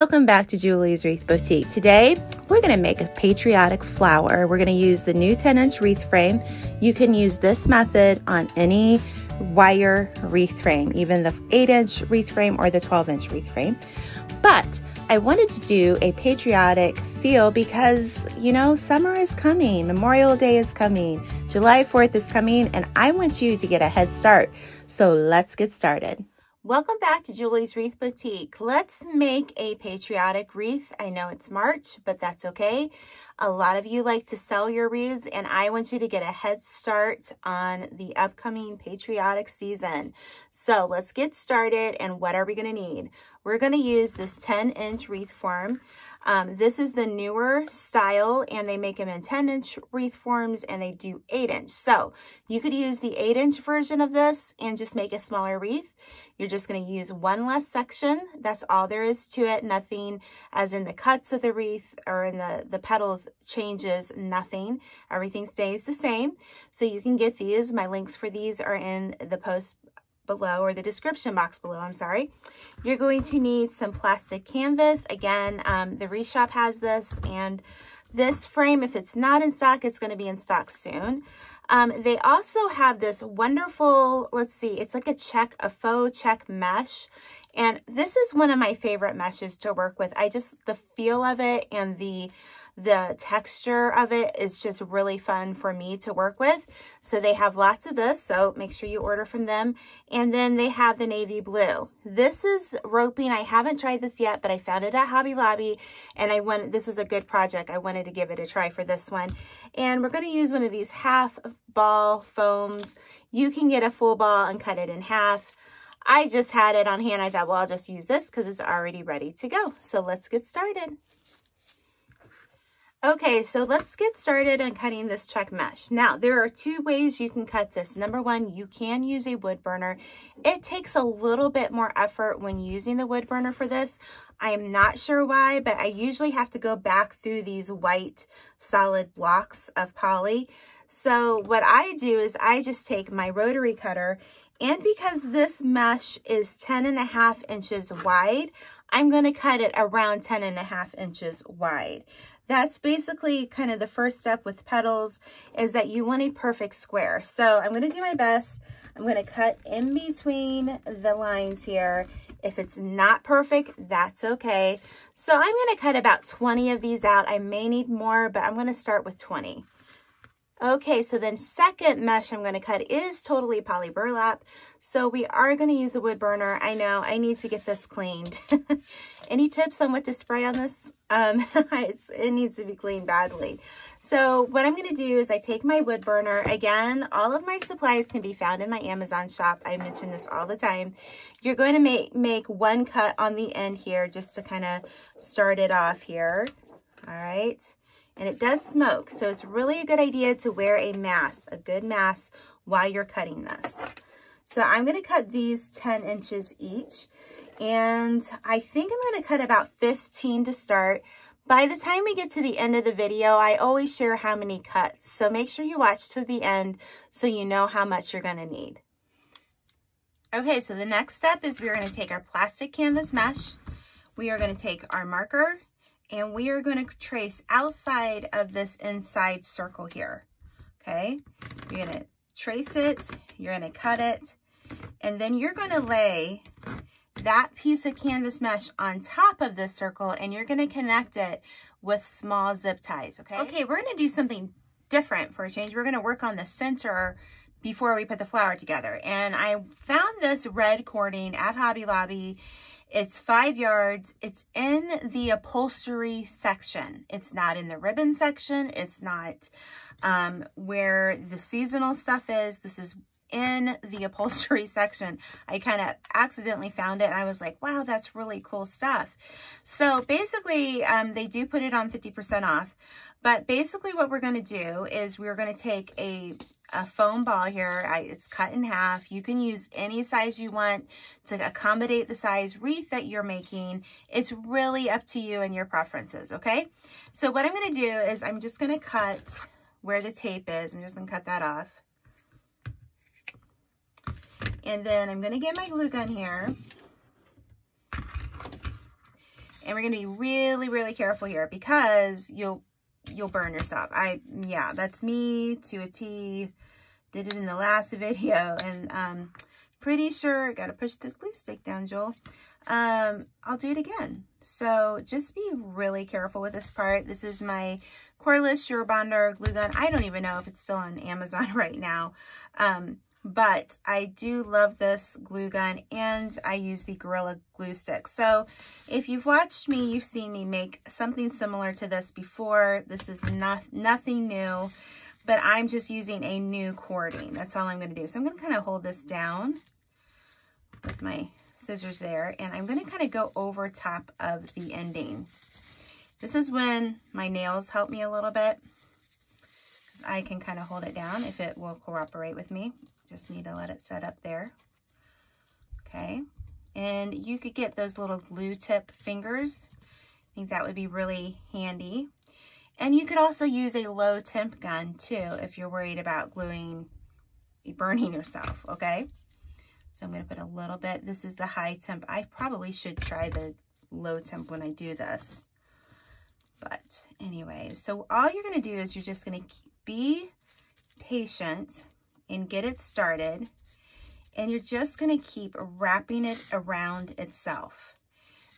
Welcome back to Julie's Wreath Boutique. Today, we're going to make a patriotic flower. We're going to use the new 10-inch wreath frame. You can use this method on any wire wreath frame, even the 8-inch wreath frame or the 12-inch wreath frame. But I wanted to do a patriotic feel because, you know, summer is coming, Memorial Day is coming, July 4th is coming, and I want you to get a head start. So let's get started. Welcome back to Julie's Wreath Boutique. Let's make a patriotic wreath. I know it's March, but that's okay. A lot of you like to sell your wreaths, and I want you to get a head start on the upcoming patriotic season. So let's get started. And what are we going to need? We're going to use this 10-inch wreath form. This is the newer style, and they make them in 10-inch wreath forms, and they do 8-inch. So you could use the 8-inch version of this and just make a smaller wreath. You're just going to use one less section. That's all there is to it. Nothing as in the cuts of the wreath or in the petals changes, nothing. Everything stays the same. So you can get these. My links for these are in the post below, or the description box below, I'm sorry. You're going to need some plastic canvas. Again, the Wreath Shop has this, and this frame, if it's not in stock, it's going to be in stock soon. They also have this wonderful, let's see, it's like a faux check mesh. And this is one of my favorite meshes to work with. The feel of it and the texture of it is just really fun for me to work with. So they have lots of this, so make sure you order from them. And then they have the navy blue. This is roping. I haven't tried this yet, but I found it at Hobby Lobby, and this was a good project. I wanted to give it a try for this one. And we're going to use one of these half ball foams. You can get a full ball and cut it in half. I just had it on hand. I thought, well, I'll just use this because it's already ready to go. So let's get started. Okay, so let's get started on cutting this check mesh. Now, there are two ways you can cut this. Number one, you can use a wood burner. It takes a little bit more effort when using the wood burner for this. I am not sure why, but I usually have to go back through these white solid blocks of poly. So what I do is I just take my rotary cutter, and because this mesh is 10.5 inches wide, I'm going to cut it around 10.5 inches wide. That's basically kind of the first step with petals, is that you want a perfect square. So I'm going to do my best. I'm going to cut in between the lines here. If it's not perfect, that's okay. So I'm going to cut about 20 of these out. I may need more, but I'm going to start with 20. Okay, so then second mesh I'm going to cut is totally poly burlap. So we are going to use a wood burner. I know I need to get this cleaned. Any tips on what to spray on this? It needs to be cleaned badly. So what I'm going to do is I take my wood burner. Again, all of my supplies can be found in my Amazon shop. I mention this all the time. You're going to make one cut on the end here just to kind of start it off here. All right. And it does smoke, so it's really a good idea to wear a mask, a good mask, while you're cutting this. So I'm going to cut these 10 inches each, and I think I'm going to cut about 15 to start. By the time we get to the end of the video, I always share how many cuts, so make sure you watch to the end so you know how much you're going to need. Okay, so the next step is we're going to take our plastic canvas mesh. We are going to take our marker, and we are going to trace outside of this inside circle here, okay? You're going to trace it, you're going to cut it, and then you're going to lay that piece of canvas mesh on top of this circle, and you're going to connect it with small zip ties, okay? Okay, we're going to do something different for a change. We're going to work on the center before we put the flower together. And I found this red cording at Hobby Lobby. It's 5 yards. It's in the upholstery section. It's not in the ribbon section. It's not where the seasonal stuff is. This is in the upholstery section. I kind of accidentally found it, and I was like, wow, that's really cool stuff. So basically, they do put it on 50% off. But basically what we're going to do is we're going to take a foam ball here. It's cut in half. You can use any size you want to accommodate the size wreath that you're making. It's really up to you and your preferences, okay? So what I'm going to do is I'm just going to cut where the tape is. I'm just going to cut that off. And then I'm going to get my glue gun here. And we're gonna be really, really careful here because you'll burn yourself. Yeah, that's me to a T. Did it in the last video, and pretty sure, gotta push this glue stick down, Joel. I'll do it again. So just be really careful with this part. This is my Cordless SureBonder glue gun. I don't even know if it's still on Amazon right now. But I do love this glue gun, and I use the Gorilla glue stick. So if you've watched me, you've seen me make something similar to this before. This is nothing new, but I'm just using a new cording. That's all I'm going to do. So I'm going to kind of hold this down with my scissors there, and I'm going to kind of go over top of the ending. This is when my nails help me a little bit, because I can kind of hold it down if it will cooperate with me. Just need to let it set up there. Okay, and you could get those little glue tip fingers. I think that would be really handy. And you could also use a low temp gun too if you're worried about burning yourself, okay? So I'm going to put a little bit. This is the high temp. I probably should try the low temp when I do this. But anyway, so all you're going to do is you're just going to be patient and get it started. And you're just going to keep wrapping it around itself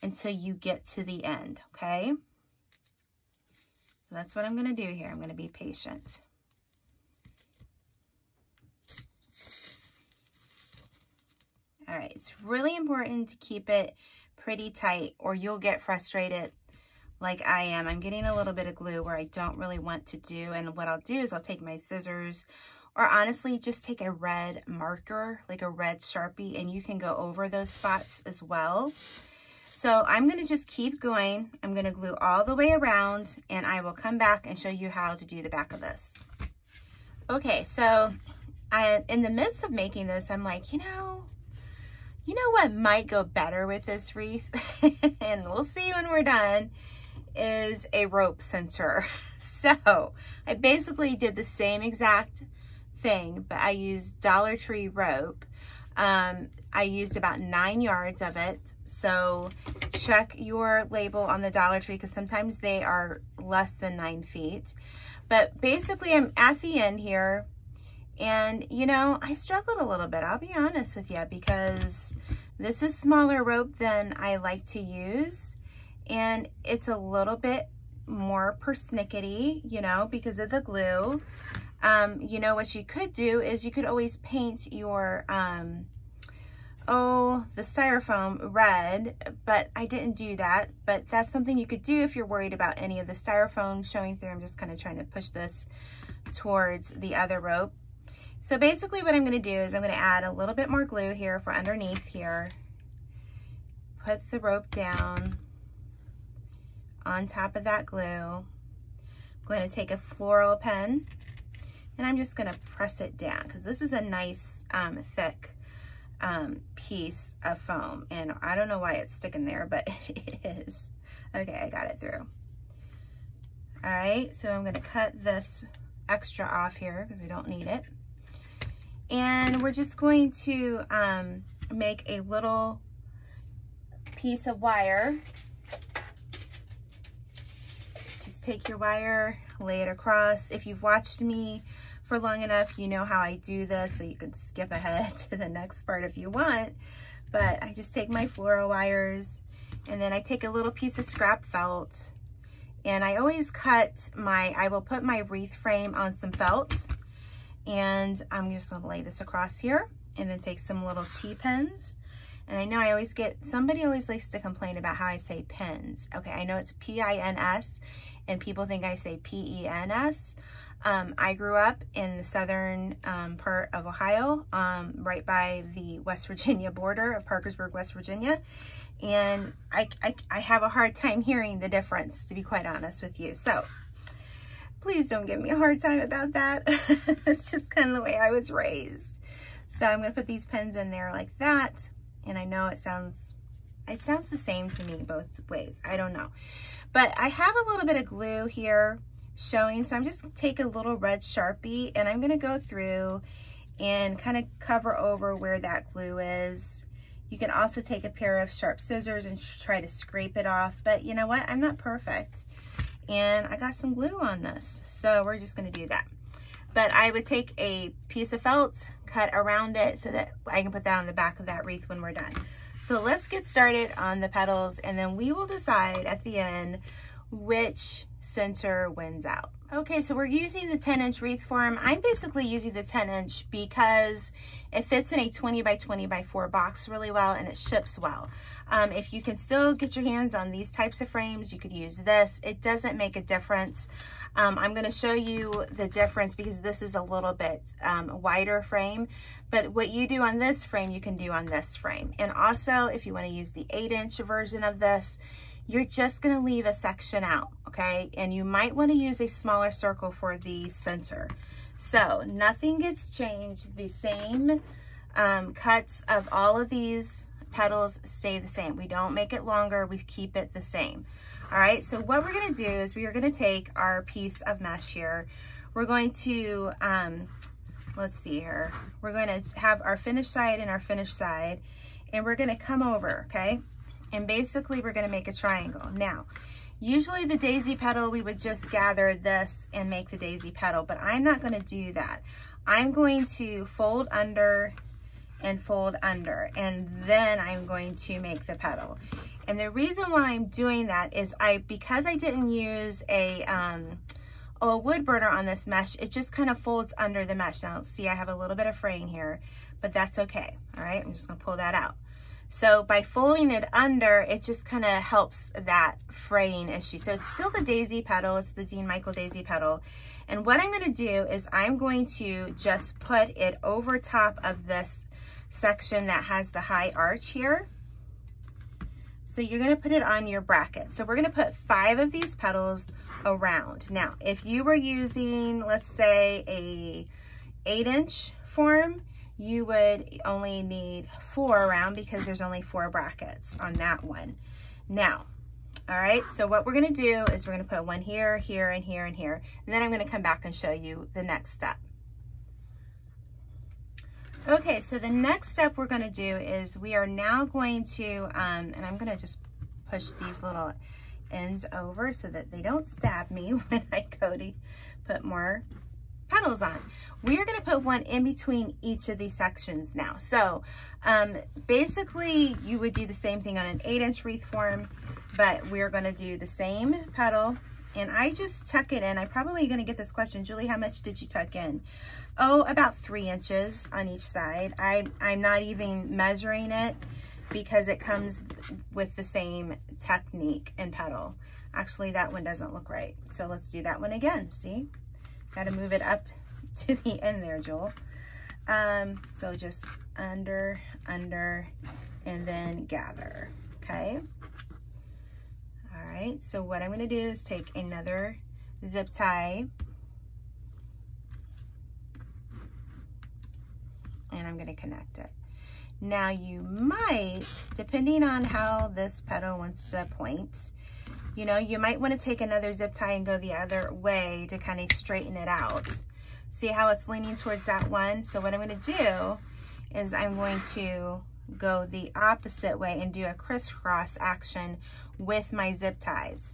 until you get to the end, okay? So that's what I'm going to do here. I'm going to be patient. All right, it's really important to keep it pretty tight or you'll get frustrated like I am. I'm getting a little bit of glue where I don't really want to do, and what I'll do is I'll take my scissors, or honestly just take a red marker, like a red Sharpie, and you can go over those spots as well. So I'm going to just keep going. I'm going to glue all the way around, and I will come back and show you how to do the back of this. Okay, so in the midst of making this, I'm like, you know what might go better with this wreath, and we'll see when we're done, is a rope center. So I basically did the same exact thing, but I used Dollar Tree rope. I used about 9 yards of it. So check your label on the Dollar Tree because sometimes they are less than 9 feet. But basically I'm at the end here, and you know, I struggled a little bit, I'll be honest with you, because this is smaller rope than I like to use, and it's a little bit more persnickety, you know, because of the glue. You know, what you could do is you could always paint your, the styrofoam red, but I didn't do that. But that's something you could do if you're worried about any of the styrofoam showing through. I'm just kind of trying to push this towards the other rope. So basically what I'm going to do is I'm going to add a little bit more glue here for underneath here. Put the rope down on top of that glue. I'm going to take a floral pen, and I'm just going to press it down because this is a nice thick piece of foam, and I don't know why it's sticking there, but it is. Okay, I got it through. All right, so I'm going to cut this extra off here because we don't need it. And we're just going to make a little piece of wire. Just take your wire, lay it across. If you've watched me for long enough, you know how I do this, so you can skip ahead to the next part if you want. But I just take my floral wires, and then I take a little piece of scrap felt, and I always I will put my wreath frame on some felt, and I'm just going to lay this across here, and then take some little T-pins. And I know I always somebody always likes to complain about how I say pins. Okay, I know it's P-I-N-S, and people think I say P-E-N-S. I grew up in the southern part of Ohio, right by the West Virginia border of Parkersburg, West Virginia. And I have a hard time hearing the difference, to be quite honest with you. So please don't give me a hard time about that. It's just kind of the way I was raised. So I'm going to put these pins in there like that. And I know it sounds the same to me both ways. I don't know. But I have a little bit of glue here showing. So I'm just going to take a little red Sharpie, and I'm going to go through and kind of cover over where that glue is. You can also take a pair of sharp scissors and try to scrape it off, but you know what? I'm not perfect. And I got some glue on this, so we're just gonna do that. But I would take a piece of felt, cut around it so that I can put that on the back of that wreath when we're done. So let's get started on the petals, and then we will decide at the end which center wins out. Okay, so we're using the 10-inch wreath form. I'm basically using the 10-inch because it fits in a 20 by 20 by 4 box really well, and it ships well. If you can still get your hands on these types of frames, you could use this. It doesn't make a difference. I'm going to show you the difference because this is a little bit wider frame, but what you do on this frame, you can do on this frame. And also, if you want to use the 8-inch version of this, you're just going to leave a section out, okay? And you might want to use a smaller circle for the center. So nothing gets changed. The same cuts of all of these petals stay the same. We don't make it longer, we keep it the same. All right, so what we're going to do is we are going to take our piece of mesh here. We're going to, let's see here. We're going to have our finished side and our finished side, and we're going to come over, okay? And basically we're going to make a triangle. Now, usually the daisy petal, we would just gather this and make the daisy petal, but I'm not going to do that. I'm going to fold under and fold under, and then I'm going to make the petal. And the reason why I'm doing that is because I didn't use a wood burner on this mesh, it just kind of folds under the mesh. Now, see, I have a little bit of fraying here, but that's okay. All right, I'm just going to pull that out. So by folding it under, it just kind of helps that fraying issue. So it's still the daisy petal, it's the Dean Michael daisy petal. And what I'm going to do is I'm going to just put it over top of this section that has the high arch here. So you're going to put it on your bracket. So we're going to put 5 of these petals around. Now, if you were using, let's say, a 8-inch form, you would only need 4 around because there's only 4 brackets on that one. Now, all right, so what we're gonna do is we're gonna put one here, here, and here, and here, and then I'm gonna come back and show you the next step. Okay, so the next step we're gonna do is we are now going to, and I'm gonna just push these little ends over so that they don't stab me when I go to put more petals on. We are going to put one in between each of these sections now. So basically you would do the same thing on an 8-inch wreath form, but we're going to do the same petal, and I just tuck it in. I'm probably going to get this question, Julie, how much did you tuck in? Oh, about 3 inches on each side. I'm not even measuring it because it comes with the same technique and petal. Actually, that one doesn't look right. So let's do that one again. See? Got to move it up to the end there, Joel. So just under, and then gather, okay? All right, so what I'm going to do is take another zip tie, and I'm going to connect it. Now you might, depending on how this petal wants to point, you know, you might want to take another zip tie and go the other way to kind of straighten it out. See how it's leaning towards that one? So what I'm going to do is I'm going to go the opposite way and do a crisscross action with my zip ties.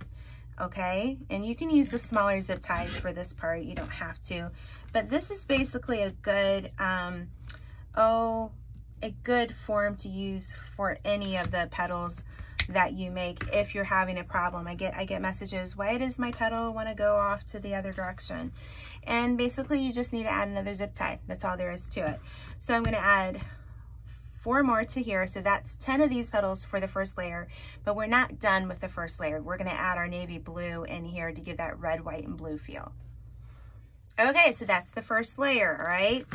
Okay, and you can use the smaller zip ties for this part, you don't have to, but this is basically a good a good form to use for any of the petals that you make if you're having a problem. I get messages, why does my petal want to go off to the other direction? And basically you just need to add another zip tie. That's all there is to it. So I'm going to add 4 more to here. So that's 10 of these petals for the first layer, but we're not done with the first layer. We're going to add our navy blue in here to give that red, white, and blue feel. Okay, so that's the first layer, all right?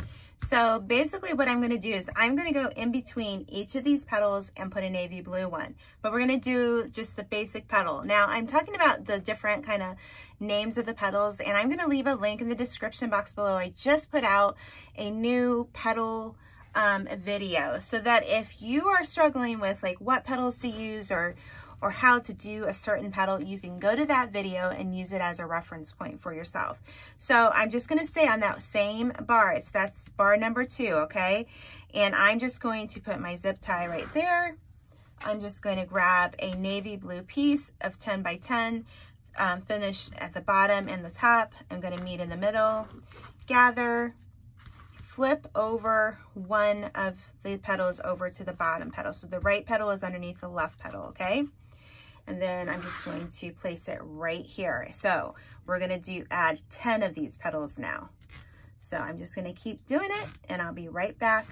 So basically what I'm going to do is I'm going to go in between each of these petals and put a navy blue one, but we're going to do just the basic petal. Now I'm talking about the different kind of names of the petals, and I'm going to leave a link in the description box below. I just put out a new petal video so that if you are struggling with like what petals to use or or how to do a certain petal, you can go to that video and use it as a reference point for yourself. So I'm just going to stay on that same bar. That's bar number 2, okay? And I'm just going to put my zip tie right there. I'm just going to grab a navy blue piece of 10 by 10, finish at the bottom and the top. I'm going to meet in the middle, gather, flip over one of the petals over to the bottom petal. So the right petal is underneath the left petal, okay? And then I'm just going to place it right here. So we're going to add 10 of these petals now. So I'm just going to keep doing it, and I'll be right back,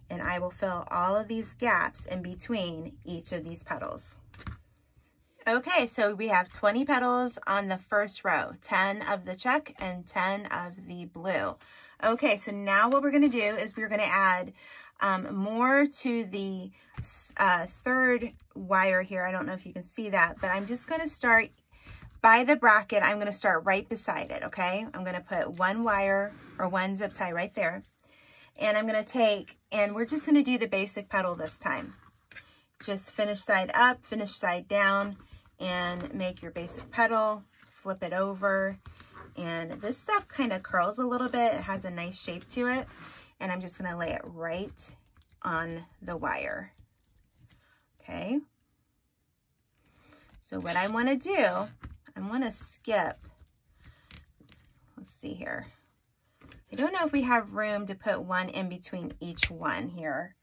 and I will fill all of these gaps in between each of these petals. Okay, so we have 20 petals on the first row, 10 of the check and 10 of the blue. Okay, so now what we're going to do is we're going to add more to the third wire here. I don't know if you can see that, but I'm just going to start by the bracket. I'm going to start right beside it, okay? I'm going to put one wire or one zip tie right there. And I'm going to take, and we're just going to do the basic petal this time. Just finish side up, finish side down, and make your basic petal. Flip it over. And this stuff kind of curls a little bit. It has a nice shape to it. And I'm just going to lay it right on the wire. Okay. So what I want to do, I want to skip. Let's see here. I don't know if we have room to put one in between each one here.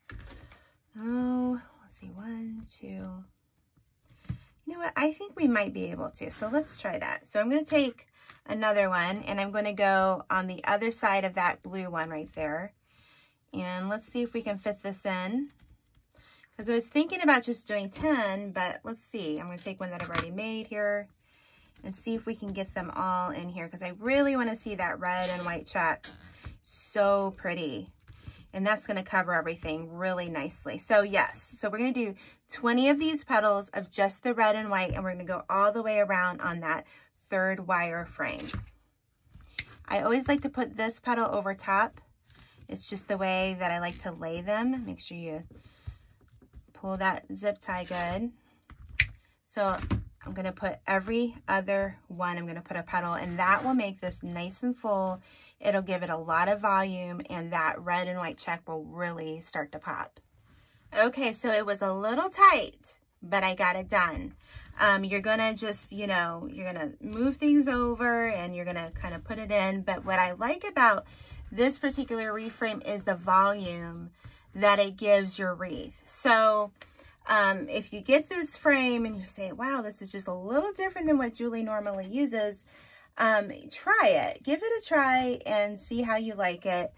Oh, let's see. 1, 2. You know what? I think we might be able to. So let's try that. So I'm going to take another one, and I'm going to go on the other side of that blue one right there. And let's see if we can fit this in. Because I was thinking about just doing 10, but let's see. I'm going to take one that I've already made here and see if we can get them all in here, because I really want to see that red and white check. So pretty. And that's going to cover everything really nicely. So yes, so we're going to do 20 of these petals of just the red and white, and we're going to go all the way around on that third wire frame. I always like to put this petal over top. It's just the way that I like to lay them. Make sure you pull that zip tie good. So I'm going to put every other one, I'm going to put a petal, and that will make this nice and full. It'll give it a lot of volume, and that red and white check will really start to pop. Okay, so it was a little tight, but I got it done. You're going to just, you know, you're going to move things over and you're going to kind of put it in. But what I like about this particular wreath frame is the volume that it gives your wreath. So if you get this frame and you say, wow, this is just a little different than what Julie normally uses, try it. Give it a try and see how you like it.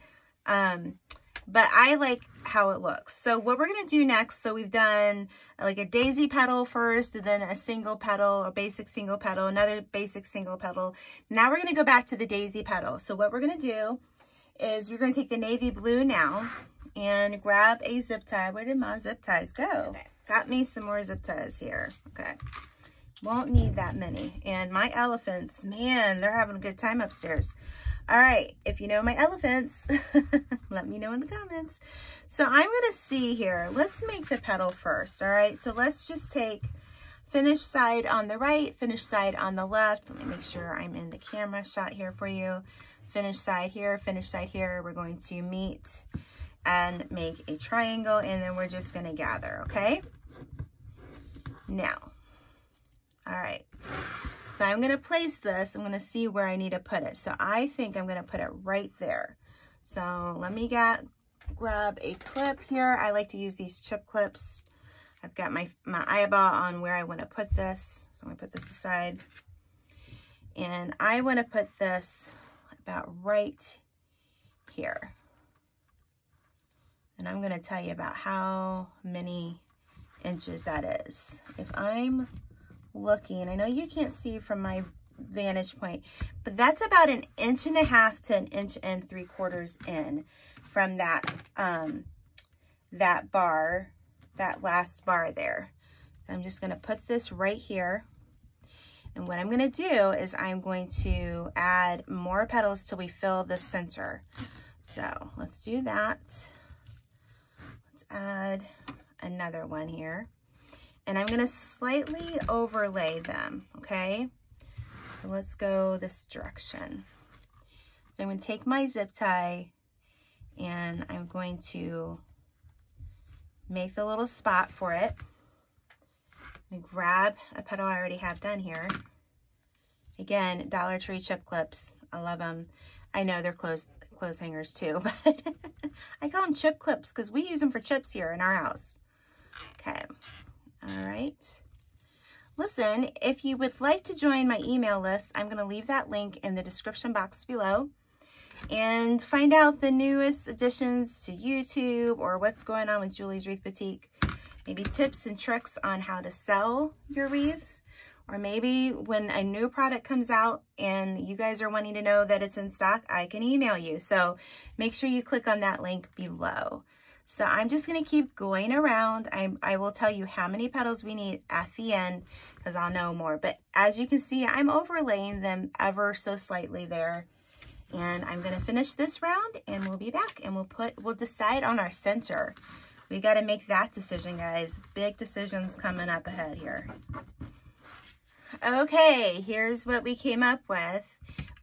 But I like how it looks. So what we're going to do next, so we've done like a daisy petal first, and then a single petal, a basic single petal, another basic single petal. Now we're going to go back to the daisy petal. So what we're going to do is we're going to take the navy blue now and grab a zip tie. Where did my zip ties go? Okay. Got me some more zip ties here. Okay. Won't need that many. And my elephants, man, they're having a good time upstairs. All right, if you know my elephants, let me know in the comments. So I'm going to see here. Let's make the petal first, all right? So let's just take finish side on the right, finish side on the left. Let me make sure I'm in the camera shot here for you. Finish side here, finish side here. We're going to meet and make a triangle, and then we're just going to gather, okay? Now, all right. So I'm going to place this. I'm going to see where I need to put it. So I think I'm going to put it right there. So let me grab a clip here. I like to use these chip clips. I've got my eyeball on where I want to put this. So I'm going to put this aside. And I want to put this about right here. And I'm going to tell you about how many inches that is. If I'm looking, I know you can't see from my vantage point, but that's about 1.5 inches to 1 3/4 in from that that bar, that last bar there. I'm just going to put this right here, and what I'm going to do is I'm going to add more petals till we fill the center. So let's do that. Let's add another one here. and I'm going to slightly overlay them, okay? So let's go this direction. So I'm going to take my zip tie and I'm going to make the little spot for it. And grab a petal I already have done here. Again, Dollar Tree chip clips. I love them. I know they're clothes hangers too, but I call them chip clips because we use them for chips here in our house. Okay. All right. Listen, if you would like to join my email list, I'm going to leave that link in the description box below, and find out the newest additions to YouTube or what's going on with Julie's Wreath Boutique. Maybe tips and tricks on how to sell your wreaths, or maybe when a new product comes out and you guys are wanting to know that it's in stock, I can email you. So make sure you click on that link below. So I'm just going to keep going around. I will tell you how many petals we need at the end because I'll know more. But as you can see, I'm overlaying them ever so slightly there. And I'm going to finish this round and we'll be back and we'll decide on our center. We got to make that decision, guys. Big decisions coming up ahead here. Okay, here's what we came up with.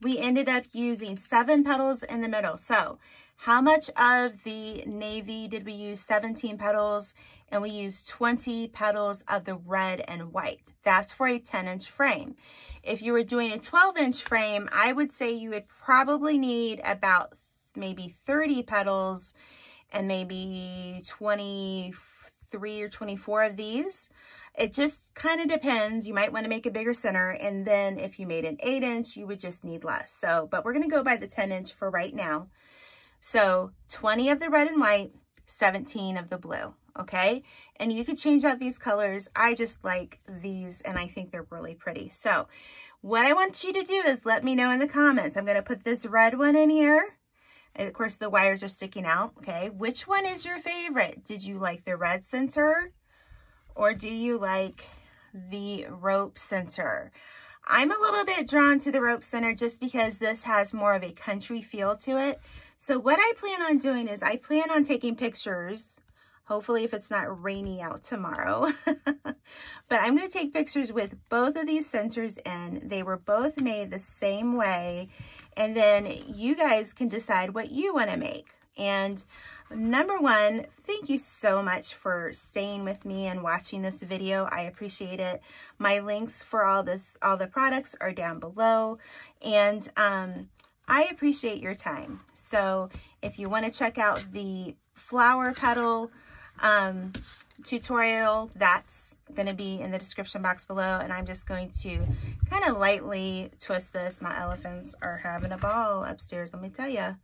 We ended up using 7 petals in the middle. So how much of the navy did we use? 17 petals, and we used 20 petals of the red and white. That's for a 10-inch frame. If you were doing a 12-inch frame, I would say you would probably need about maybe 30 petals and maybe 23 or 24 of these. It just kind of depends. You might want to make a bigger center, and then if you made an 8-inch, you would just need less. So, but we're going to go by the 10-inch for right now. So 20 of the red and white, 17 of the blue, okay? And you could change out these colors. I just like these, and I think they're really pretty. So what I want you to do is let me know in the comments. I'm going to put this red one in here. And of course, the wires are sticking out, okay? Which one is your favorite? Did you like the red center, or do you like the rope center? I'm a little bit drawn to the rope center just because this has more of a country feel to it. So what I plan on doing is I plan on taking pictures, hopefully if it's not rainy out tomorrow. But I'm going to take pictures with both of these centers in. They were both made the same way. And then you guys can decide what you want to make. And number one, thank you so much for staying with me and watching this video. I appreciate it. My links for all the products are down below. And I appreciate your time. So if you want to check out the flower petal tutorial, that's going to be in the description box below. And I'm just going to kind of lightly twist this. My elephants are having a ball upstairs, let me tell you,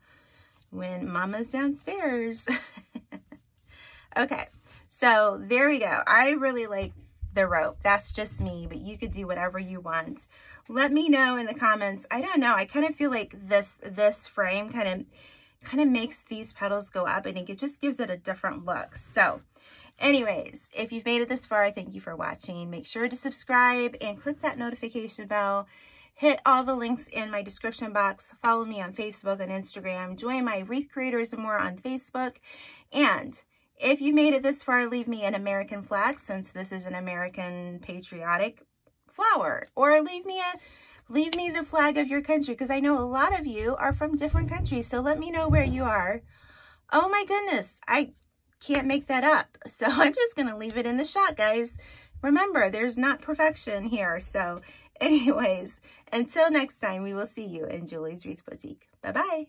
when mama's downstairs. Okay, so there we go. I really like the rope. That's just me, but you could do whatever you want. Let me know in the comments. I don't know. I kind of feel like this frame kind of makes these petals go up, and it just gives it a different look. So anyways, if you've made it this far, thank you for watching. Make sure to subscribe and click that notification bell. Hit all the links in my description box. Follow me on Facebook and Instagram. Join my Wreath Creators and More on Facebook. And if you made it this far, leave me an American flag, since this is an American patriotic flower. Or leave me the flag of your country, because I know a lot of you are from different countries. So let me know where you are. Oh my goodness, I can't make that up. So I'm just going to leave it in the shot, guys. Remember, there's not perfection here. So anyways, until next time, we will see you in Julie's Wreath Boutique. Bye-bye.